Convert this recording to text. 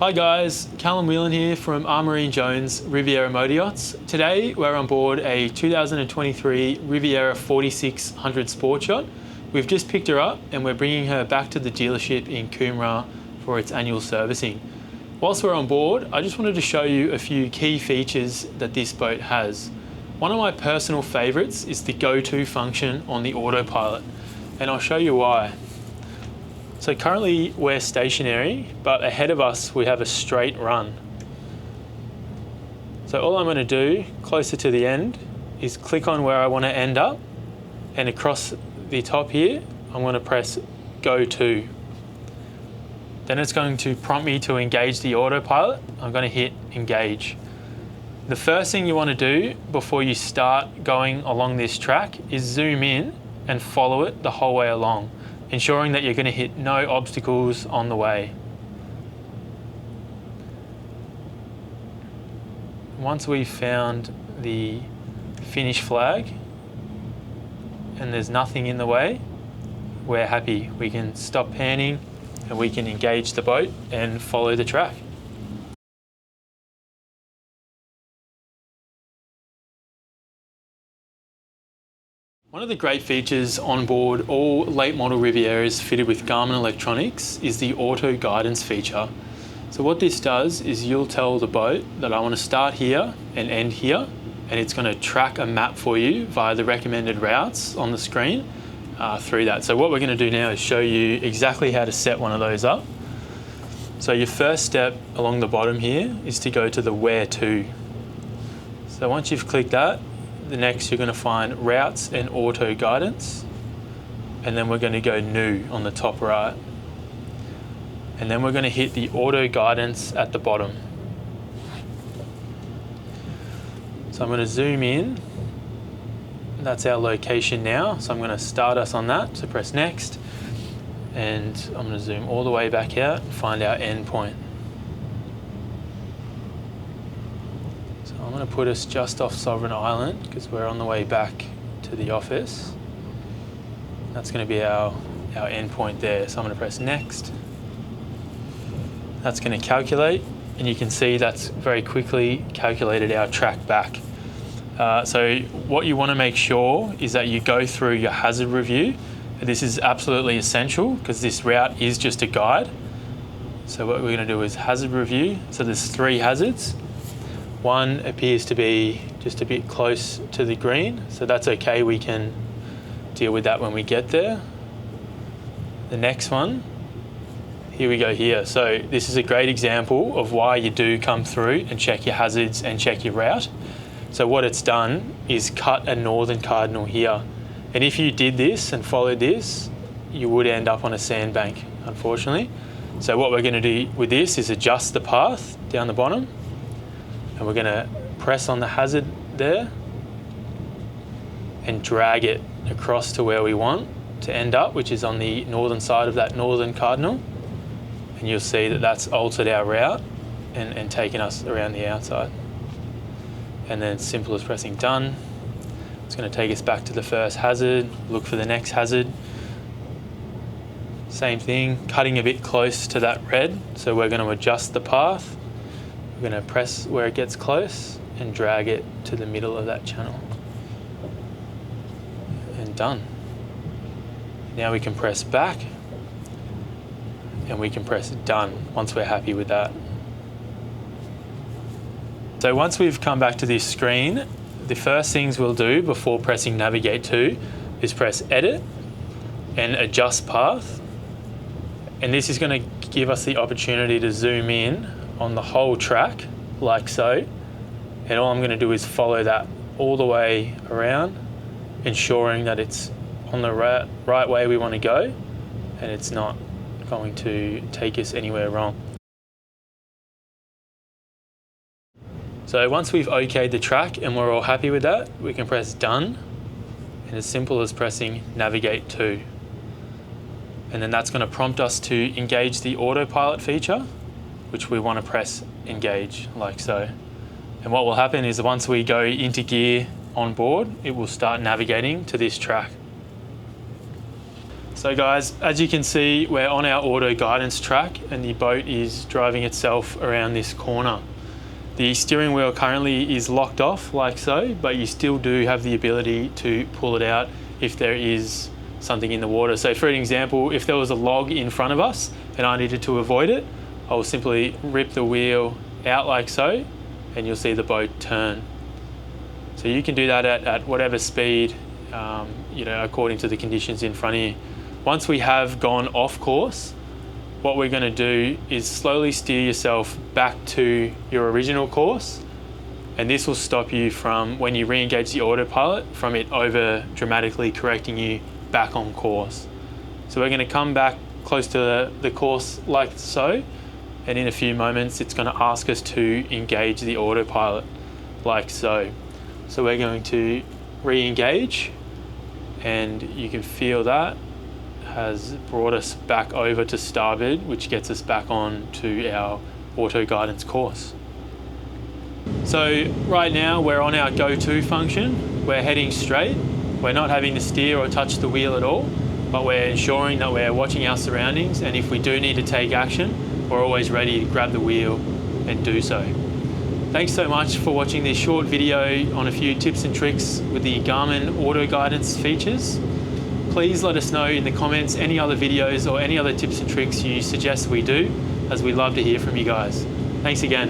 Hi guys, Callum here from Marine Jones Riviera Motor Yachts. Today we're on board a 2023 Riviera 4600 Sport Yacht. We've just picked her up and we're bringing her back to the dealership in Coomera for its annual servicing. Whilst we're on board, I just wanted to show you a few key features that this boat has. One of my personal favourites is the go-to function on the autopilot, and I'll show you why. So currently we're stationary, but ahead of us we have a straight run. So all I'm going to do closer to the end is click on where I want to end up, and across the top here I'm going to press go to. Then it's going to prompt me to engage the autopilot. I'm going to hit engage. The first thing you want to do before you start going along this track is zoom in and follow it the whole way along, ensuring that you're going to hit no obstacles on the way. Once we've found the finish flag and there's nothing in the way, we're happy. We can stop panning and we can engage the boat and follow the track. One of the great features on board all late model Rivieras fitted with Garmin electronics is the Auto Guidance feature. So what this does is you'll tell the boat that I want to start here and end here, and it's going to track a map for you via the recommended routes on the screen through that. So what we're going to do now is show you exactly how to set one of those up. So your first step along the bottom here is to go to the where to. So once you've clicked that, the next you're going to find routes and auto guidance, and then we're going to go new on the top right, and then we're going to hit the auto guidance at the bottom. So I'm going to zoom in. That's our location now, so I'm going to start us on that. So press next, and I'm going to zoom all the way back out and find our end point. I'm going to put us just off Sovereign Island because we're on the way back to the office. That's going to be our end point there. So I'm going to press next. That's going to calculate, and you can see that's very quickly calculated our track back. So what you want to make sure is that you go through your hazard review. This is absolutely essential because this route is just a guide. So what we're going to do is hazard review. So there's 3 hazards. One appears to be just a bit close to the green, so that's okay, we can deal with that when we get there. The next one, here we go here. So this is a great example of why you do come through and check your hazards and check your route. So what it's done is cut a northern cardinal here. And if you did this and followed this, you would end up on a sandbank, unfortunately. So what we're going to do with this is adjust the path down the bottom. And we're going to press on the hazard there and drag it across to where we want to end up, which is on the northern side of that northern cardinal. And you'll see that that's altered our route and taken us around the outside. And then it's simple as pressing done. It's going to take us back to the first hazard, look for the next hazard. Same thing, cutting a bit close to that red. So we're going to adjust the path. We're going to press where it gets close and drag it to the middle of that channel. And done. Now we can press back and we can press done once we're happy with that. So once we've come back to this screen, the first things we'll do before pressing navigate to is press edit and adjust path. And this is going to give us the opportunity to zoom in on the whole track, like so, and all I'm going to do is follow that all the way around, ensuring that it's on the right way we want to go, and it's not going to take us anywhere wrong. So once we've okayed the track and we're all happy with that, we can press done, and as simple as pressing navigate to. And then that's going to prompt us to engage the autopilot feature, which we want to press engage, like so. And what will happen is once we go into gear on board, it will start navigating to this track. So guys, as you can see, we're on our auto guidance track and the boat is driving itself around this corner. The steering wheel currently is locked off like so, but you still do have the ability to pull it out if there is something in the water. So for an example, if there was a log in front of us and I needed to avoid it, I will simply rip the wheel out like so and you'll see the boat turn. So you can do that at whatever speed, according to the conditions in front of you. Once we have gone off course, what we're going to do is slowly steer yourself back to your original course, and this will stop you from, when you re-engage the autopilot, from it over dramatically correcting you back on course. So we're going to come back close to the course like so, and in a few moments it's going to ask us to engage the autopilot like so. So we're going to re-engage, and you can feel that has brought us back over to starboard, which gets us back on to our auto guidance course. So right now we're on our go-to function. We're heading straight. We're not having to steer or touch the wheel at all, but we're ensuring that we're watching our surroundings, and if we do need to take action, we're always ready to grab the wheel and do so. Thanks so much for watching this short video on a few tips and tricks with the Garmin Auto Guidance features. Please let us know in the comments any other videos or any other tips and tricks you suggest we do, as we love to hear from you guys. Thanks again.